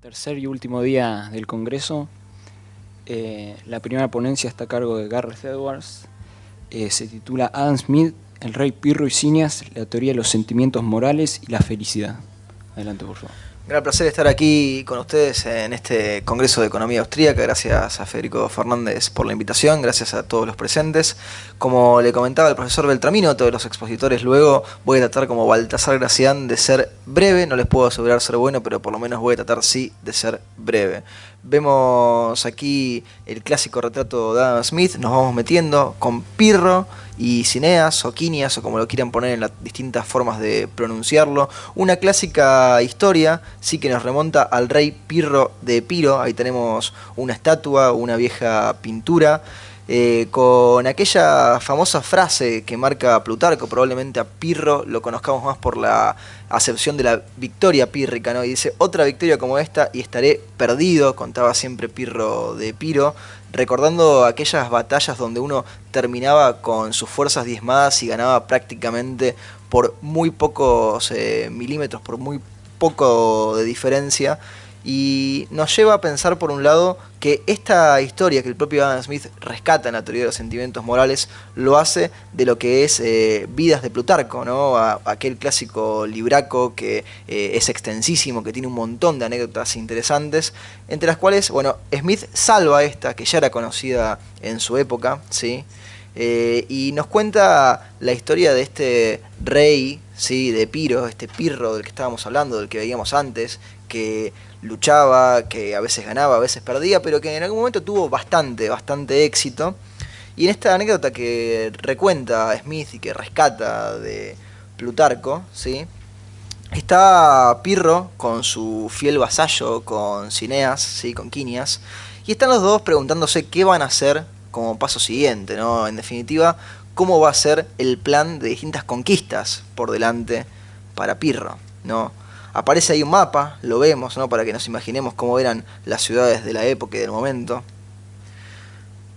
Tercer y último día del Congreso. La primera ponencia está a cargo de Gareth Edwards. Se titula Adam Smith, el rey Pirro y Cineas, la teoría de los sentimientos morales y la felicidad. Adelante, por favor. Gran placer estar aquí con ustedes en este Congreso de Economía Austríaca. Gracias a Federico Fernández por la invitación, gracias a todos los presentes. Como le comentaba el profesor Beltramino, todos los expositores luego, voy a tratar como Baltasar Gracián de ser breve. No les puedo asegurar ser bueno, pero por lo menos voy a tratar sí de ser breve. Vemos aquí el clásico retrato de Adam Smith, nos vamos metiendo con Pirro y Cineas o Quinias o como lo quieran poner en las distintas formas de pronunciarlo. Una clásica historia, sí, que nos remonta al rey Pirro de Epiro. Ahí tenemos una estatua, una vieja pintura, con aquella famosa frase que marca Plutarco. Probablemente a Pirro lo conozcamos más por la acepción de la victoria pírrica, ¿no? Y dice: otra victoria como esta y estaré perdido, contaba siempre Pirro de Epiro, recordando aquellas batallas donde uno terminaba con sus fuerzas diezmadas y ganaba prácticamente por muy pocos milímetros, por muy poco de diferencia. Y nos lleva a pensar, por un lado, que esta historia que el propio Adam Smith rescata en la teoría de los sentimientos morales lo hace de lo que es Vidas de Plutarco, ¿no? Aquel clásico libraco que es extensísimo, que tiene un montón de anécdotas interesantes, entre las cuales, bueno, Smith salva esta, que ya era conocida en su época, ¿sí? Y nos cuenta la historia de este rey, ¿sí?, de Epiro, este Pirro del que estábamos hablando, del que veíamos antes, que luchaba, que a veces ganaba, a veces perdía, pero que en algún momento tuvo bastante éxito. Y en esta anécdota que recuenta Smith y que rescata de Plutarco, ¿sí?, está Pirro con su fiel vasallo, con Cineas, ¿sí?, con Quinias, y están los dos preguntándose qué van a hacer como paso siguiente, ¿no? En definitiva, cómo va a ser el plan de distintas conquistas por delante para Pirro, ¿no? Aparece ahí un mapa, lo vemos, ¿no?, para que nos imaginemos cómo eran las ciudades de la época y del momento.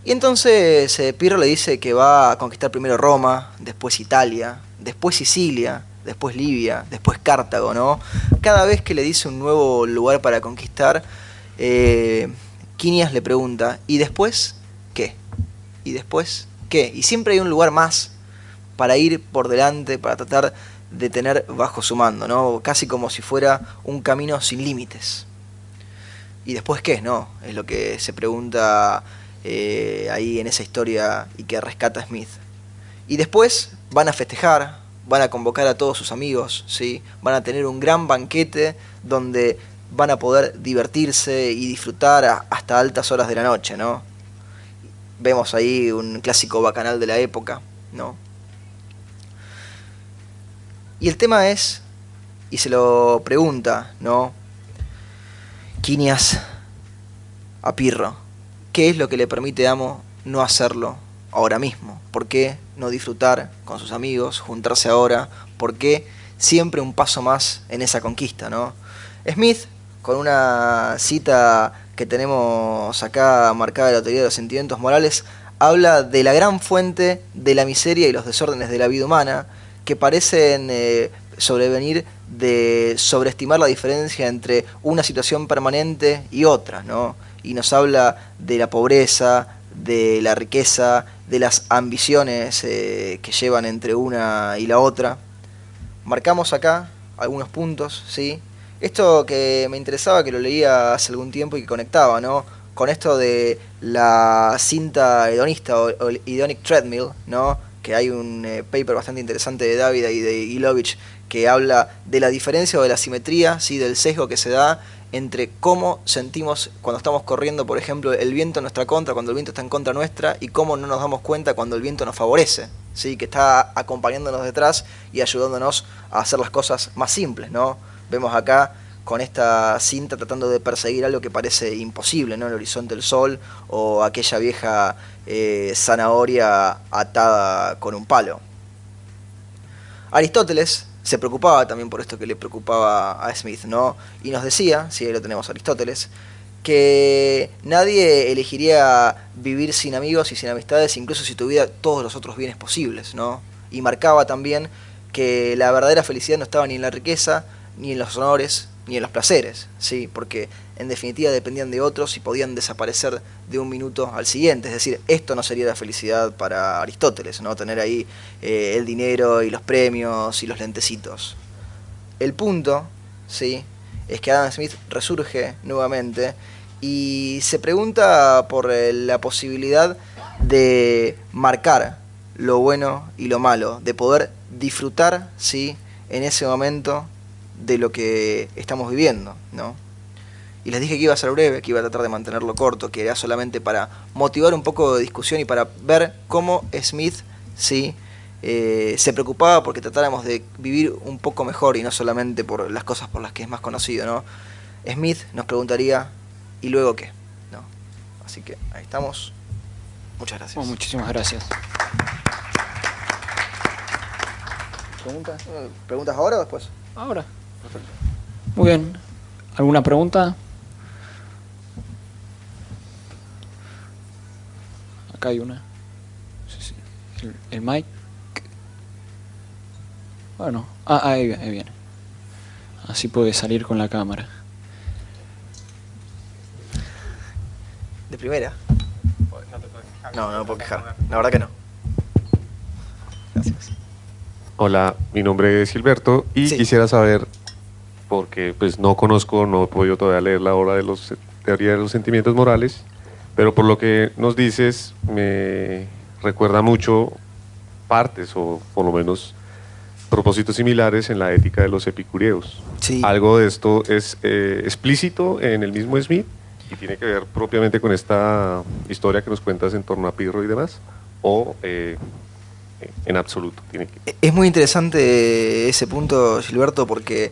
Y entonces Pirro le dice que va a conquistar primero Roma, después Italia, después Sicilia, después Libia, después Cartago, ¿no? Cada vez que le dice un nuevo lugar para conquistar, Quinias le pregunta: ¿y después qué? ¿Y después qué? Y siempre hay un lugar más para ir por delante, para tratar de tener bajo su mando, ¿no? Casi como si fuera un camino sin límites. ¿Y después qué? ¿No? Es lo que se pregunta ahí en esa historia y que rescata Smith. Y después van a festejar, van a convocar a todos sus amigos, ¿sí? Van a tener un gran banquete donde van a poder divertirse y disfrutar hasta altas horas de la noche, ¿no? Vemos ahí un clásico bacanal de la época, ¿no? Y el tema es, y se lo pregunta, ¿no?, Quinias a Pirro: ¿qué es lo que le permite a Amo no hacerlo ahora mismo? ¿Por qué no disfrutar con sus amigos, juntarse ahora? ¿Por qué siempre un paso más en esa conquista, ¿no? Smith, con una cita que tenemos acá marcada de la teoría de los sentimientos morales, habla de la gran fuente de la miseria y los desórdenes de la vida humana, que parecen sobrevenir de sobreestimar la diferencia entre una situación permanente y otra, ¿no? Y nos habla de la pobreza, de la riqueza, de las ambiciones que llevan entre una y la otra. Marcamos acá algunos puntos, ¿sí? Esto que me interesaba, que lo leía hace algún tiempo y que conectaba, ¿no?, con esto de la cinta hedonista o el hedonic treadmill, ¿no?, que hay un paper bastante interesante de Dávila y de Ilovich que habla de la diferencia o de la simetría, ¿sí?, del sesgo que se da entre cómo sentimos cuando estamos corriendo, por ejemplo, el viento en nuestra contra, cuando el viento está en contra nuestra, y cómo no nos damos cuenta cuando el viento nos favorece, ¿sí?, que está acompañándonos detrás y ayudándonos a hacer las cosas más simples, ¿no? Vemos acá con esta cinta tratando de perseguir algo que parece imposible, ¿no?, el horizonte del sol o aquella vieja zanahoria atada con un palo. Aristóteles se preocupaba también por esto que le preocupaba a Smith, ¿no? Y nos decía, si ahí lo tenemos a Aristóteles, que nadie elegiría vivir sin amigos y sin amistades, incluso si tuviera todos los otros bienes posibles, ¿no? Y marcaba también que la verdadera felicidad no estaba ni en la riqueza, ni en los honores, ni en los placeres, ¿sí? Porque en definitiva dependían de otros y podían desaparecer de un minuto al siguiente. Es decir, esto no sería la felicidad para Aristóteles, ¿no? Tener ahí el dinero y los premios y los lentecitos. El punto, ¿sí?, es que Adam Smith resurge nuevamente y se pregunta por la posibilidad de marcar lo bueno y lo malo, de poder disfrutar, ¿sí?, en ese momento de lo que estamos viviendo, ¿no? Y les dije que iba a ser breve, que iba a tratar de mantenerlo corto, que era solamente para motivar un poco de discusión y para ver cómo Smith, ¿sí?, se preocupaba porque tratáramos de vivir un poco mejor y no solamente por las cosas por las que es más conocido, ¿no? Smith nos preguntaría, ¿y luego qué? ¿No? Así que ahí estamos. Muchas gracias. Bueno, muchísimas gracias. ¿Preguntas? ¿Preguntas ahora o después? Ahora. Perfecto. Muy bien. ¿Alguna pregunta? Acá hay una. Sí, sí. El mic. Bueno, ahí viene. Así puede salir con la cámara. ¿De primera? No, no puedo quejar. La verdad que no. Gracias. Hola, mi nombre es Gilberto y Sí. quisiera saber, porque pues no conozco, no he podido todavía leer la obra de los teoría de los sentimientos morales, pero por lo que nos dices me recuerda mucho partes o por lo menos propósitos similares en la ética de los epicureos. Sí. Algo de esto es explícito en el mismo Smith y tiene que ver propiamente con esta historia que nos cuentas en torno a Pirro y demás, o en absoluto tiene que... Es muy interesante ese punto, Gilberto, porque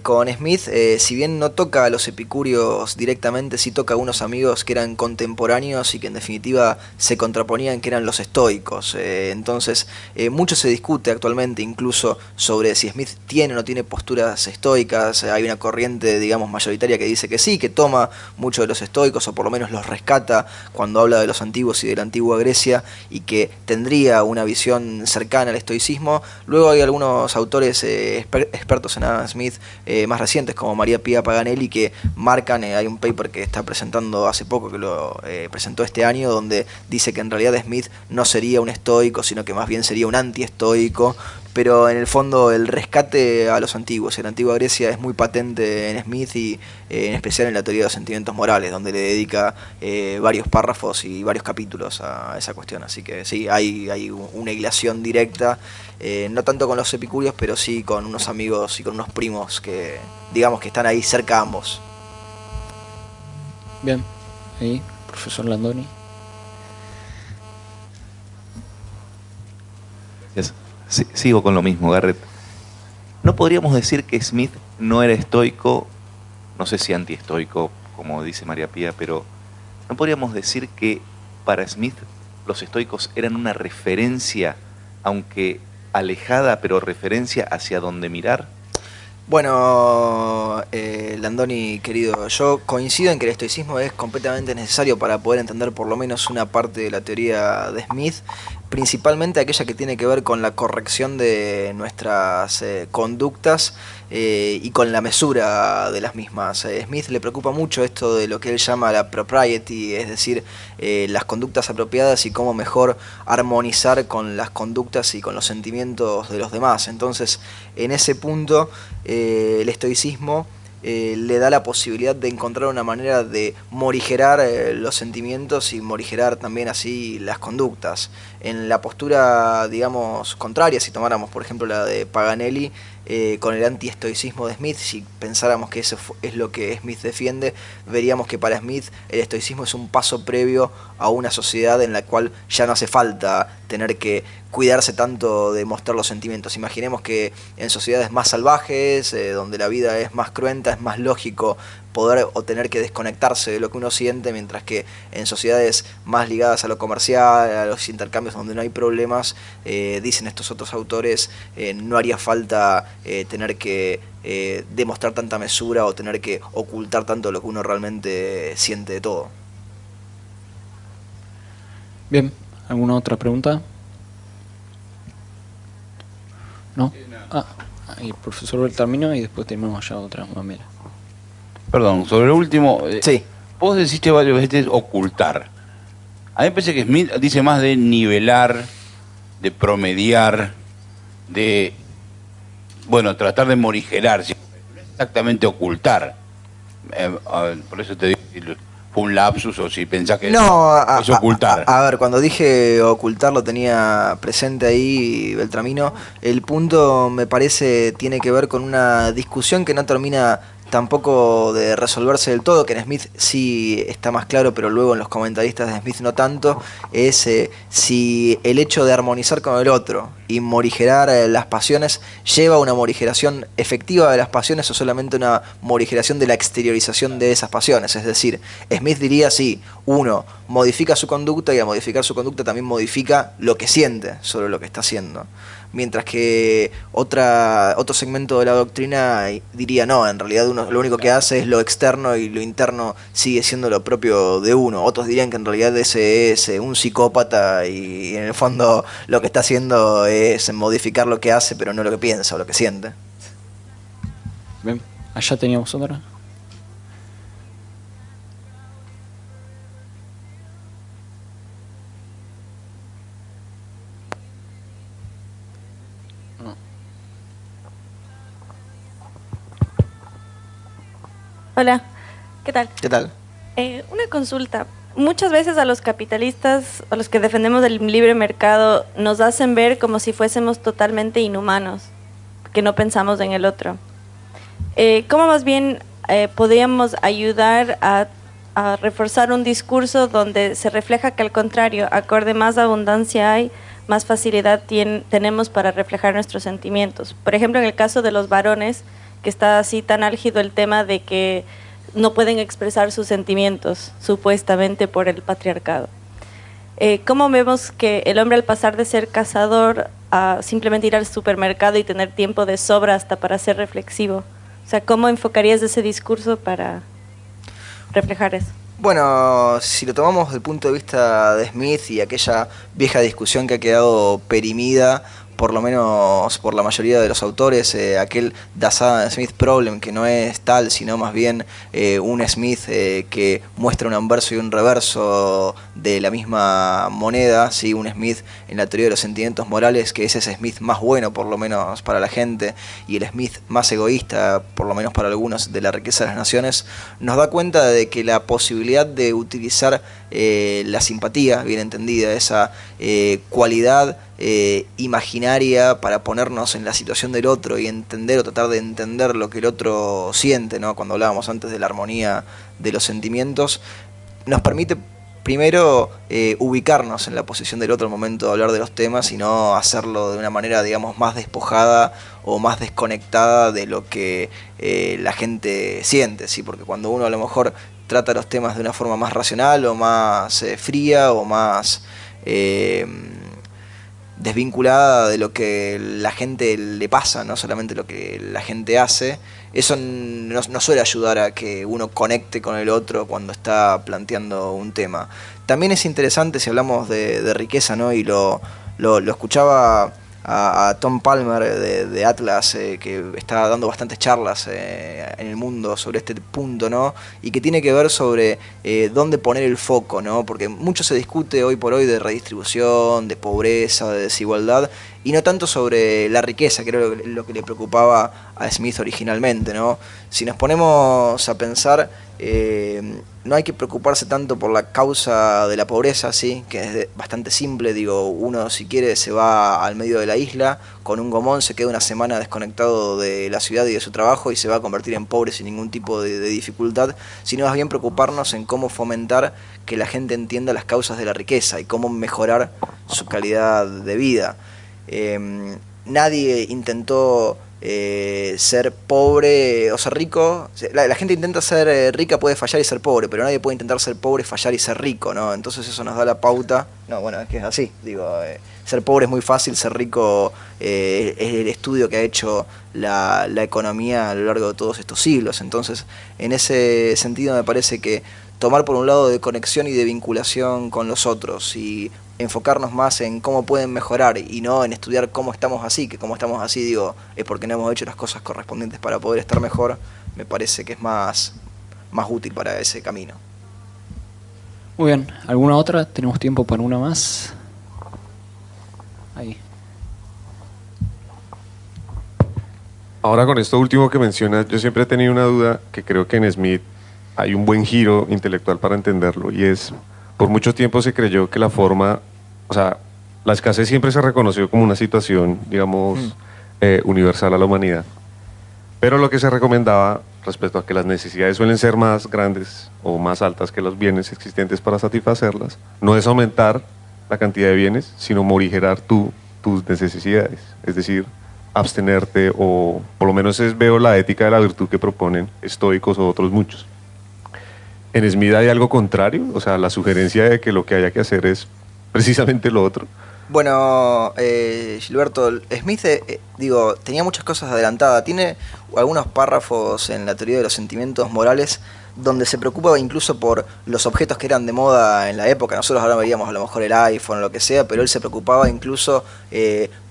con Smith, si bien no toca a los epicúreos directamente, sí toca a unos amigos que eran contemporáneos y que en definitiva se contraponían, que eran los estoicos. Entonces, mucho se discute actualmente incluso sobre si Smith tiene o no tiene posturas estoicas. Hay una corriente, digamos, mayoritaria que dice que sí, que toma mucho de los estoicos, o por lo menos los rescata cuando habla de los antiguos y de la antigua Grecia, y que tendría una visión cercana al estoicismo. Luego hay algunos autores expertos en Adam Smith más recientes, como María Pia Paganelli, que marcan, hay un paper que está presentando hace poco, que lo presentó este año, donde dice que en realidad Smith no sería un estoico, sino que más bien sería un antiestoico. Pero en el fondo el rescate a los antiguos, en la antigua Grecia, es muy patente en Smith, y en especial en la teoría de los sentimientos morales, donde le dedica varios párrafos y varios capítulos a esa cuestión. Así que sí, hay una hilación directa, no tanto con los epicúreos, pero sí con unos amigos y con unos primos que, digamos, que están ahí cerca ambos. Bien, ahí, profesor Landoni. Yes. Sí, sigo con lo mismo, Garrett. ¿No podríamos decir que Smith no era estoico, no sé si antiestoico, como dice María Pía, pero no podríamos decir que para Smith los estoicos eran una referencia, aunque alejada, pero referencia hacia dónde mirar? Bueno, Landoni, querido, yo coincido en que el estoicismo es completamente necesario para poder entender por lo menos una parte de la teoría de Smith, principalmente aquella que tiene que ver con la corrección de nuestras conductas y con la mesura de las mismas. Smith le preocupa mucho esto de lo que él llama la propriety, es decir, las conductas apropiadas y cómo mejor armonizar con las conductas y con los sentimientos de los demás. Entonces, en ese punto, el estoicismo le da la posibilidad de encontrar una manera de morigerar los sentimientos y morigerar también así las conductas. En la postura, digamos, contraria, si tomáramos por ejemplo la de Paganelli, con el antiestoicismo de Smith, si pensáramos que eso es lo que Smith defiende, veríamos que para Smith el estoicismo es un paso previo a una sociedad en la cual ya no hace falta tener que cuidarse tanto de mostrar los sentimientos. Imaginemos que en sociedades más salvajes, donde la vida es más cruenta, es más lógico poder o tener que desconectarse de lo que uno siente, mientras que en sociedades más ligadas a lo comercial, a los intercambios donde no hay problemas, dicen estos otros autores, no haría falta tener que demostrar tanta mesura o tener que ocultar tanto lo que uno realmente siente de todo. Bien, ¿alguna otra pregunta? ¿No? Ah, y el profesor Beltramino, y después tenemos ya otra mamera. Perdón, sobre lo último, Sí. vos deciste varias veces ocultar. A mí me parece que Smith dice más de nivelar, de promediar, de, bueno, tratar de morigerar, no es exactamente ocultar. Por eso te digo si fue un lapsus o si pensás que No, es ocultar. a ver, cuando dije ocultar lo tenía presente ahí Beltramino. El punto me parece tiene que ver con una discusión que no termina tampoco de resolverse del todo, que en Smith sí está más claro, pero luego en los comentaristas de Smith no tanto, es si el hecho de armonizar con el otro y morigerar las pasiones lleva a una morigeración efectiva de las pasiones o solamente una morigeración de la exteriorización de esas pasiones. Es decir, Smith diría sí, uno modifica su conducta y al modificar su conducta también modifica lo que siente sobre lo que está haciendo. Mientras que otro segmento de la doctrina diría no, en realidad uno lo único que hace es lo externo y lo interno sigue siendo lo propio de uno. Otros dirían que en realidad ese es un psicópata y en el fondo lo que está haciendo es modificar lo que hace pero no lo que piensa o lo que siente. Bien, allá teníamos otra. Hola, ¿qué tal? ¿Qué tal? Una consulta. Muchas veces a los capitalistas, a los que defendemos el libre mercado, nos hacen ver como si fuésemos totalmente inhumanos, que no pensamos en el otro. ¿Cómo más bien podríamos ayudar a reforzar un discurso donde se refleja que al contrario, acorde más abundancia hay, más facilidad tenemos para reflejar nuestros sentimientos? Por ejemplo, en el caso de los varones, que está así tan álgido el tema de que no pueden expresar sus sentimientos, supuestamente por el patriarcado. ¿Cómo vemos que el hombre al pasar de ser cazador a simplemente ir al supermercado y tener tiempo de sobra hasta para ser reflexivo? O sea, ¿cómo enfocarías ese discurso para reflejar eso? Bueno, si lo tomamos desde el punto de vista de Smith y aquella vieja discusión que ha quedado perimida, por lo menos por la mayoría de los autores, aquel Das Adam Smith Problem, que no es tal, sino más bien un Smith que muestra un anverso y un reverso de la misma moneda, ¿sí? Un Smith en la teoría de los sentimientos morales, que es ese Smith más bueno, por lo menos para la gente, y el Smith más egoísta, por lo menos para algunos, de la riqueza de las naciones, nos da cuenta de que la posibilidad de utilizar la simpatía, bien entendida, esa cualidad imaginaria para ponernos en la situación del otro y entender o tratar de entender lo que el otro siente, ¿no? Cuando hablábamos antes de la armonía de los sentimientos, nos permite primero ubicarnos en la posición del otro al momento de hablar de los temas y no hacerlo de una manera, digamos, más despojada o más desconectada de lo que la gente siente, ¿sí? Porque cuando uno a lo mejor trata los temas de una forma más racional o más fría o más desvinculada de lo que la gente le pasa, no solamente lo que la gente hace, eso no suele ayudar a que uno conecte con el otro cuando está planteando un tema. También es interesante si hablamos de riqueza, ¿no? Y lo escuchaba a Tom Palmer de Atlas, que está dando bastantes charlas en el mundo sobre este punto, ¿no? Y que tiene que ver sobre dónde poner el foco, ¿no? Porque mucho se discute hoy por hoy de redistribución, de pobreza, de desigualdad, y no tanto sobre la riqueza, que era lo que le preocupaba a Smith originalmente, ¿no? Si nos ponemos a pensar, no hay que preocuparse tanto por la causa de la pobreza, ¿sí? Que es bastante simple. Digo, uno si quiere se va al medio de la isla con un gomón, se queda una semana desconectado de la ciudad y de su trabajo y se va a convertir en pobre sin ningún tipo de dificultad, sino más bien preocuparnos en cómo fomentar que la gente entienda las causas de la riqueza y cómo mejorar su calidad de vida. Nadie intentó ser pobre o ser rico. La gente intenta ser rica, puede fallar y ser pobre, pero nadie puede intentar ser pobre, fallar y ser rico, ¿no? Entonces eso nos da la pauta. No, bueno, es que es así. Digo, ser pobre es muy fácil, ser rico es el estudio que ha hecho la economía a lo largo de todos estos siglos. Entonces, en ese sentido me parece que tomar por un lado de conexión y de vinculación con los otros y enfocarnos más en cómo pueden mejorar y no en estudiar cómo estamos así, que como estamos así, digo, es porque no hemos hecho las cosas correspondientes para poder estar mejor, me parece que es más más útil para ese camino. Muy bien, ¿alguna otra? Tenemos tiempo para una más. Ahí. Ahora con esto último que mencionas, yo siempre he tenido una duda que creo que en Smith hay un buen giro intelectual para entenderlo, y es, por mucho tiempo se creyó que la forma, o sea, la escasez siempre se reconoció como una situación, digamos, universal a la humanidad. Pero lo que se recomendaba respecto a que las necesidades suelen ser más grandes o más altas que los bienes existentes para satisfacerlas, no es aumentar la cantidad de bienes, sino morigerar tus necesidades. Es decir, abstenerte, o por lo menos veo la ética de la virtud que proponen estoicos o otros muchos. En Smith hay algo contrario, o sea, la sugerencia de que lo que haya que hacer es precisamente lo otro. Bueno, Gilberto, Smith, tenía muchas cosas adelantadas. Tiene algunos párrafos en la teoría de los sentimientos morales donde se preocupaba incluso por los objetos que eran de moda en la época. Nosotros ahora veíamos a lo mejor el iPhone o lo que sea, pero él se preocupaba incluso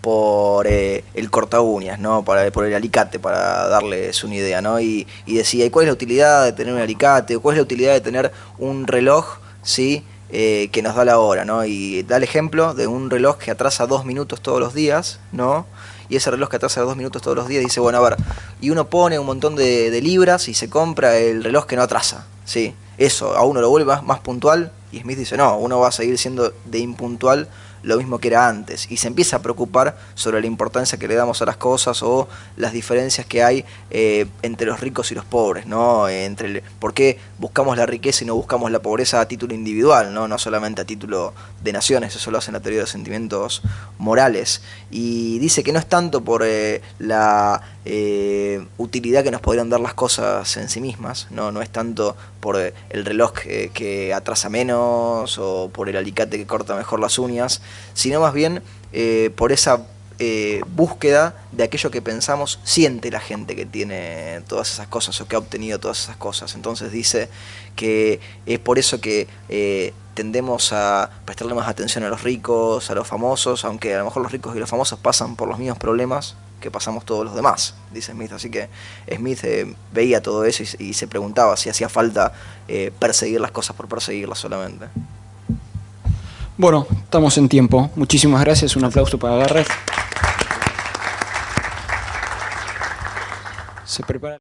por el corta uñas, ¿no? Por el alicate, para darles una idea, ¿no? Y decía, ¿y cuál es la utilidad de tener un alicate? ¿O cuál es la utilidad de tener un reloj, ¿sí? Que nos da la hora, ¿no? Y da el ejemplo de un reloj que atrasa 2 minutos todos los días, ¿no? Y ese reloj que atrasa 2 minutos todos los días dice, bueno, a ver, y uno pone un montón de libras y se compra el reloj que no atrasa, ¿sí? Eso a uno lo vuelve más puntual, y Smith dice, no, uno va a seguir siendo de impuntual lo mismo que era antes, y se empieza a preocupar sobre la importancia que le damos a las cosas o las diferencias que hay entre los ricos y los pobres, ¿no? ¿Por qué buscamos la riqueza y no buscamos la pobreza a título individual, no solamente a título de naciones? Eso lo hace en la teoría de los sentimientos morales, y dice que no es tanto por la utilidad que nos podrían dar las cosas en sí mismas, no es tanto por el reloj que atrasa menos o por el alicate que corta mejor las uñas, sino más bien por esa búsqueda de aquello que pensamos siente la gente que tiene todas esas cosas o que ha obtenido todas esas cosas. Entonces dice que es por eso que tendemos a prestarle más atención a los ricos, a los famosos, aunque a lo mejor los ricos y los famosos pasan por los mismos problemas que pasamos todos los demás, dice Smith. Así que Smith veía todo eso y se preguntaba si hacía falta perseguir las cosas por perseguirlas solamente. Bueno, estamos en tiempo. Muchísimas gracias. Un aplauso para Garrett. Se prepara.